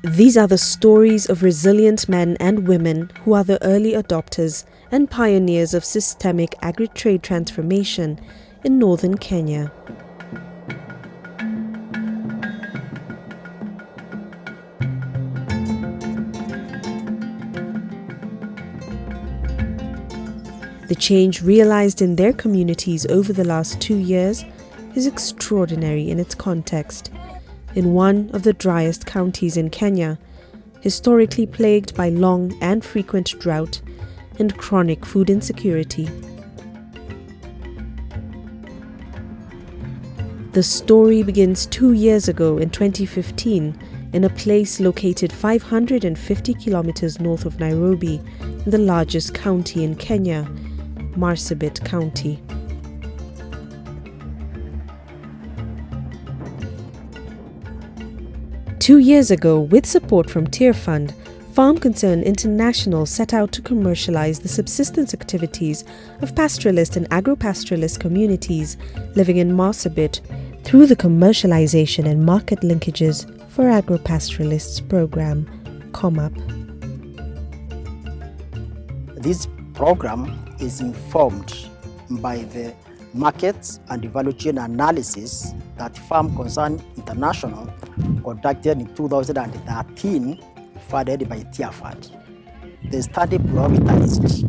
These are the stories of resilient men and women who are the early adopters and pioneers of systemic agri-trade transformation in Northern Kenya. The change realized in their communities over the last 2 years is extraordinary in its context. In one of the driest counties in Kenya, historically plagued by long and frequent drought and chronic food insecurity. The story begins 2 years ago in 2015 in a place located 550 kilometers north of Nairobi, in the largest county in Kenya, Marsabit County. Two years ago, with support from Tearfund, Farm Concern International set out to commercialize the subsistence activities of pastoralist and agro-pastoralist communities living in Marsabit through the commercialization and market linkages for Agro-Pastoralists Programme, COMAP. This program is informed by the markets and value chain analysis that Farm Concern International conducted in 2013, funded by Tearfund. The study prioritized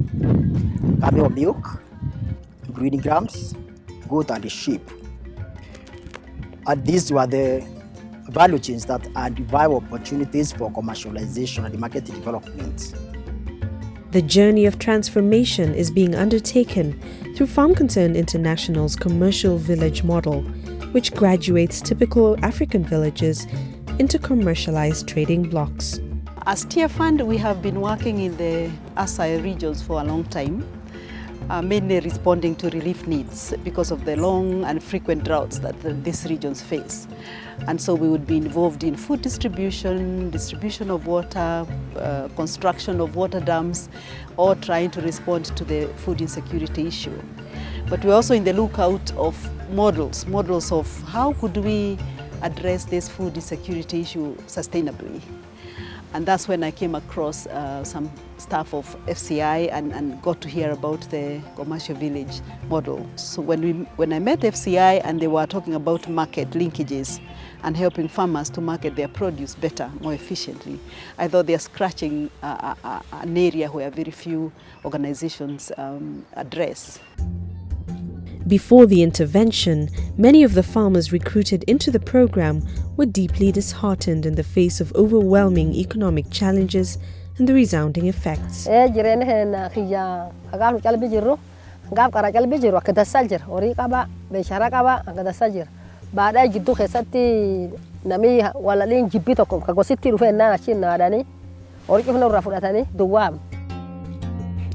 camel milk, green grams, goat and sheep. And these were the value chains that identify opportunities for commercialization and market development. The journey of transformation is being undertaken through Farm Concern International's commercial village model, which graduates typical African villages into commercialized trading blocks. As Tearfund, we have been working in the Asai regions for a long time, mainly responding to relief needs because of the long and frequent droughts that these regions face. And so we would be involved in food distribution, distribution of water, construction of water dams, or trying to respond to the food insecurity issue. But we're also in the lookout of models of how could we address this food insecurity issue sustainably. And that's when I came across some staff of FCI and got to hear about the commercial village model. So when I met FCI and they were talking about market linkages and helping farmers to market their produce better, more efficiently, I thought they're scratching an area where very few organizations address. Before the intervention, many of the farmers recruited into the program were deeply disheartened in the face of overwhelming economic challenges and the resounding effects.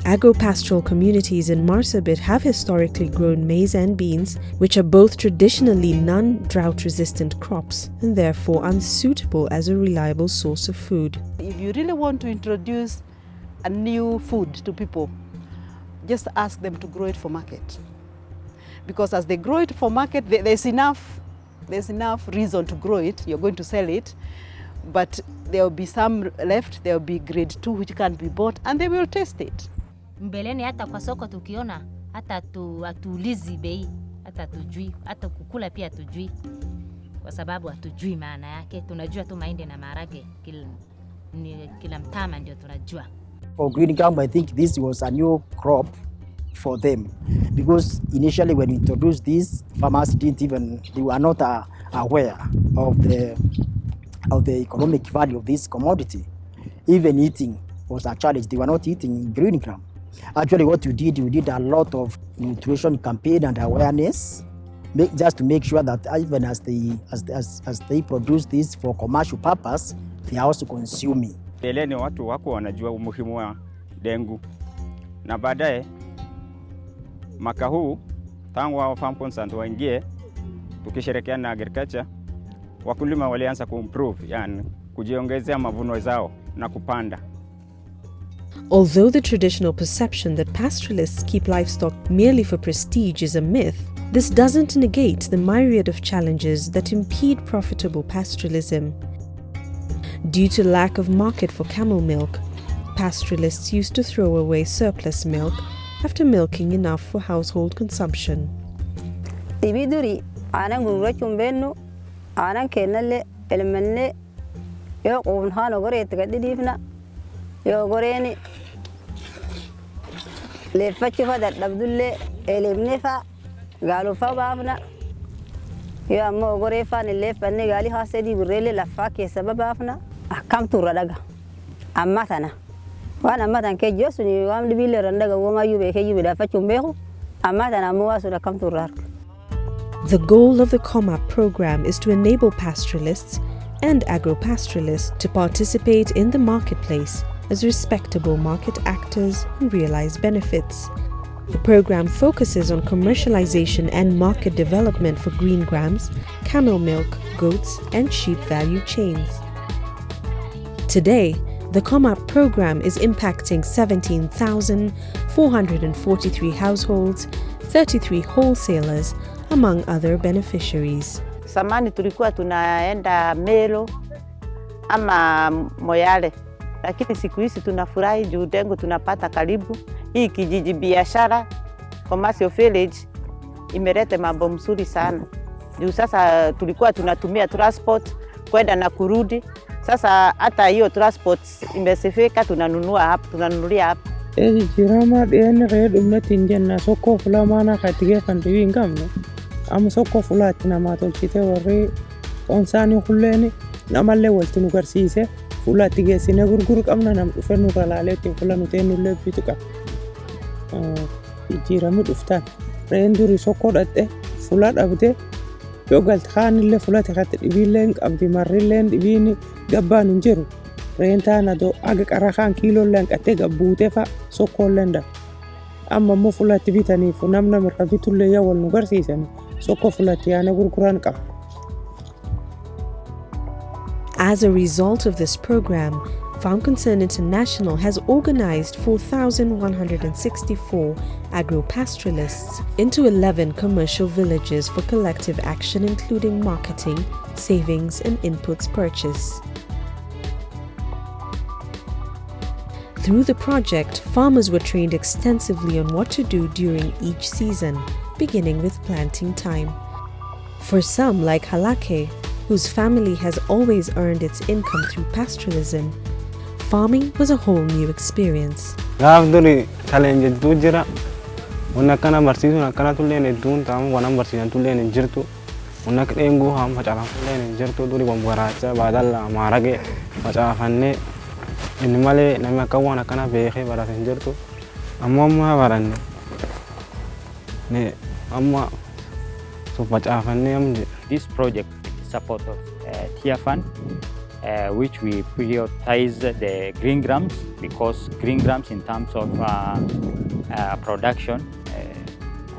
Agro-pastoral communities in Marsabit have historically grown maize and beans, which are both traditionally non-drought-resistant crops and therefore unsuitable as a reliable source of food. If you really want to introduce a new food to people, just ask them to grow it for market. Because as they grow it for market, there's enough reason to grow it. You're going to sell it, but there will be some left, there will be grade 2 which can't be bought, and they will taste it. Mbeleni hata kwa soko tukiona hata atuulizi bei, hata tujui, hata kukula pia tujui, kwa sababu hatujui maana yake. Tunajua tu mahindi na maharage, kila mtama ndio tunajua. For green gum, I think this was a new crop for them, because initially when we introduced this, farmers they were not aware of the economic value of this commodity. Even eating was a challenge. They were not eating green gum. Actually, what we did a lot of nutrition campaign and awareness, just to make sure that even as they produce this for commercial purpose, they are also consuming. Mbeleni watu wako wanajua umuhimu wa dengu, na baadaye mwaka huu tangu wa Farm Concern waingie, tukishirikiana na agriculture, wakulima walianza kuimprove, yani kujiongezea mavuno zao na kupanda. Although the traditional perception that pastoralists keep livestock merely for prestige is a myth, this doesn't negate the myriad of challenges that impede profitable pastoralism. Due to lack of market for camel milk, pastoralists used to throw away surplus milk after milking enough for household consumption. Ibiduri anan gurachum bennu anan kenalle elmanne yo qonhano gore tagadidifna yo goreni le fachi fada dabdulle elimnefa galu fa bafna yo amma gore fa ne le fanne gali hasedi burele lafa ke sababafna akam turadaga amma tana wana matan ke josuni wam dibile randaga woma yube ke yube da fachum behu amma tana mo wasu da kam turar. The goal of the COMAP program is to enable pastoralists and agro-pastoralists to participate in the marketplace as respectable market actors and realize benefits. The program focuses on commercialization and market development for green grams, camel milk, goats, and sheep value chains. Today, the COMAP program is impacting 17,443 households, 33 wholesalers, among other beneficiaries. Samani tulikuwa tunaenda Melo ama Moyale, lakini siku hizi tunafurahi juu dengu tunapata karibu. Hii kijiji biashara commercial village imeleta mambo mzuri sana. Juu sasa tulikuwa tunatumia transport kwenda na kurudi. Sasa hata hiyo transport imesifika, tunanunulia hapa. Jirama dene redu mnatinjana soko fulamana katige kandiwi ngamne. Am soko fulati na matolchite warri onsani kulleni namalle waltinu garsiise fulati geesine gurguru qabna nam dhufenu galaleetti fulanu teenulle bituqa jiramu dhuftan reenduri soko dhatte fula dhabde yogal khanille fulati khat dibilen qabdi marrillen dibini gabbaan injiru reentana do aga qarahan kilo len qatte gabbuute fa soko lenda amma mo fulati bitani fu namna markabitulle yawal nu garsiisani. As a result of this program, Farm Concern International has organized 4,164 agro-pastoralists into 11 commercial villages for collective action, including marketing, savings, and inputs purchase. Through the project, farmers were trained extensively on what to do during each season, beginning with planting time. For some, like Halake, whose family has always earned its income through pastoralism, farming was a whole new experience. Gaafduri challenge jira unna kana barsiisu nakana tulleen edduun taamu wanam barsiisan tulleen jirtu unna keengu ham facala tulleen jirtu duri bombaracha badalla marage facaafanne inni male nama kawana kana beekhe barasen jirtu amma baranne ne amma so facaafanne amde. This project is support of Tearfund, which we prioritize the green grams because green grams in terms of production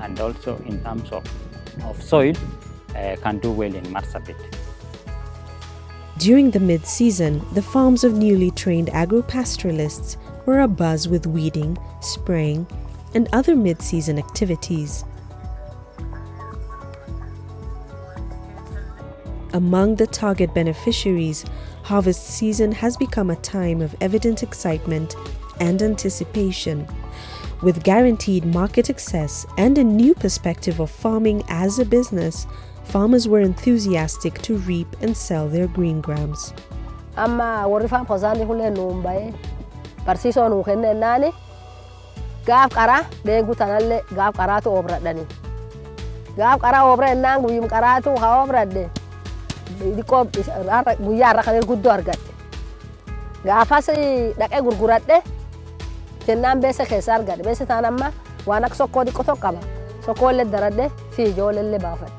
and also in terms of soil can do well in Marsabit. During the mid-season, the farms of newly trained agro-pastoralists were abuzz with weeding, spraying, and other mid-season activities. Among the target beneficiaries, harvest season has become a time of evident excitement and anticipation. With guaranteed market access and a new perspective of farming as a business, farmers were enthusiastic to reap and sell their green grams. Amma warri fam posani hulle numbaye parsiso nu kenne nani gaaf qara deengu tanalle gaaf qaratu obradani gaaf qara obre nangu yim qaratu ha obradde diko guyya rakale guddo argadde gaafasi daqe gurguradde tennan bese khesar gadde bese tanamma wanak sokko diko tokkaba sokko le daradde fi jolelle baafat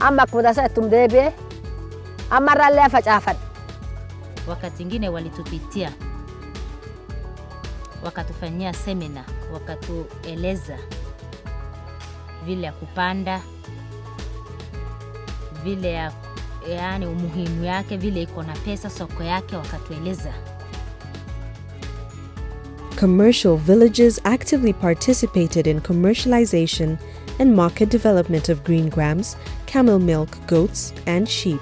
amma kudasa tumdebe amma ralle facaafat. Wakati ingine walitupitia wakatufanyia semina, wakatueleza vile ya kupanda, vile ya yani umuhimu yake, vile iko na pesa soko yake, wakatueleza. Commercial villages actively participated in commercialization and market development of green grams, camel milk, goats, and sheep.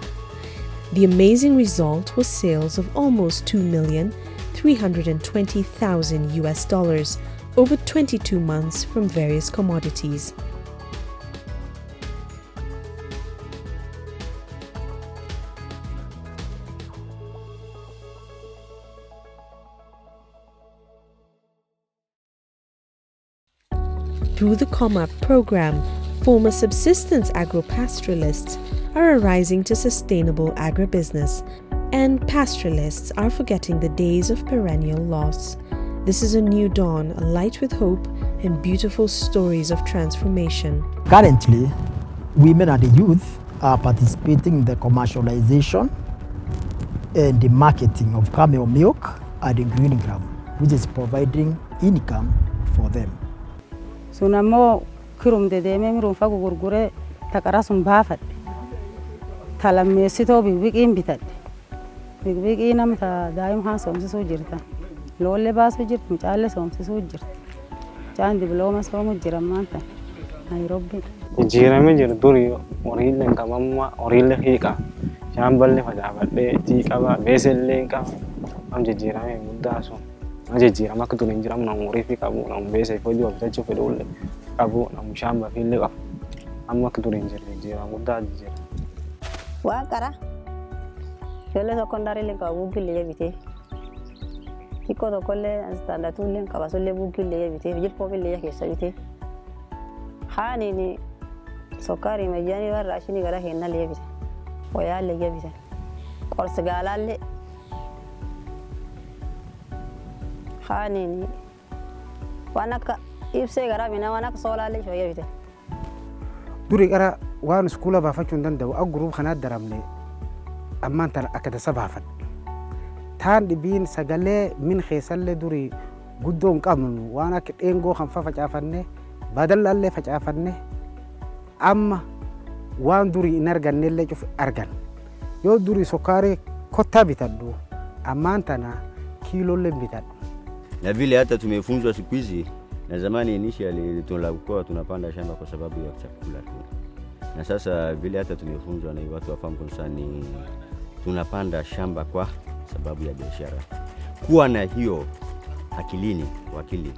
The amazing result was sales of almost $2,320,000 US over 22 months from various commodities. Through the COMAP program, former subsistence agro-pastoralists are arising to sustainable agribusiness, and pastoralists are forgetting the days of perennial loss. This is a new dawn, a light with hope, and beautiful stories of transformation. Currently, women and the youth are participating in the commercialization and the marketing of camel milk at the greening ground, which is providing income for them. Sunamo kirum de deme mirum fagu gurgure takarasum bafat talamesito bibiqin bitad bibiqinam ta daim ha somsiso jirta lolle baso jirt mchalle somsiso jirt chan diploma somu jiramanta Nairobi jirame jir duri orille kamamma orille hika shamballe fajabadde tiqaba beselle ka am jirame mudaso Majejira makatu ninjira mna ngurifi kabu na mbese fojo wabitacho fedole kabu na mshamba file kabu amma katu ninjira muda jira wakara fele secondary le kabu kile yebite iko to kolle standa tulle kabasole bu kile yebite vijit popile yake sabite hani ni sokari majani wa rashini gara henna le yebite oya le yebite qorsgalalle Hanini wanaka ibse garabina wanaka solale shoye bite duri gara wan skula ba facun dan daw agroup khana daramle amman tan akada sabafat tan dibin sagale min khisalle duri guddon qamnu wana kedengo kham fa facafanne badal lalle facafanne amma wan duri inarganne le cuf argan yo duri sokare kotta bitaddu amman tana kilo le bitaddu na vile hata tumefunzwa siku hizi na zamani initially tulikuwa tunapanda shamba kwa sababu ya chakula tu. Na sasa vile hata tumefunzwa na watu wa farm concern tunapanda shamba kwa sababu ya biashara. Kuwa na hiyo akili.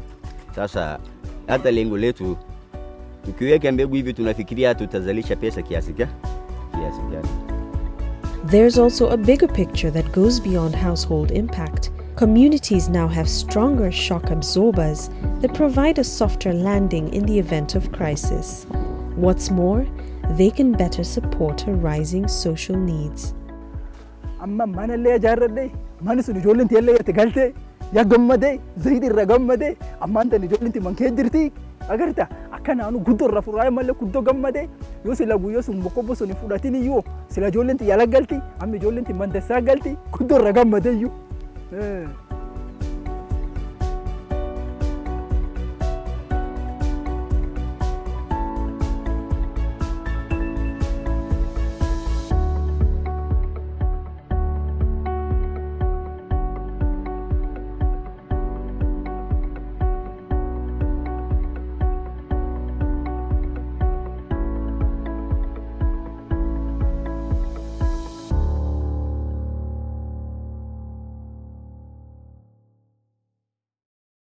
Sasa hata lengo letu tukiweka mbegu hivi tunafikiria tutazalisha pesa kiasi gani? There's also a bigger picture that goes beyond household impact. Communities now have stronger shock absorbers that provide a softer landing in the event of crisis. What's more, they can better support her rising social needs. Amma manalle jarrade manisu ijoollinti yalle yatgalte ya gammade zaidi ragammade amma anta ijoollinti manke jirti agarta akkana anu guddo rafuray malle guddo gammade yo sila guyo sum bokobo soni fudatini yo sila ijoollinti yalagalti amma ijoollinti mandasa galti guddo ragammade yo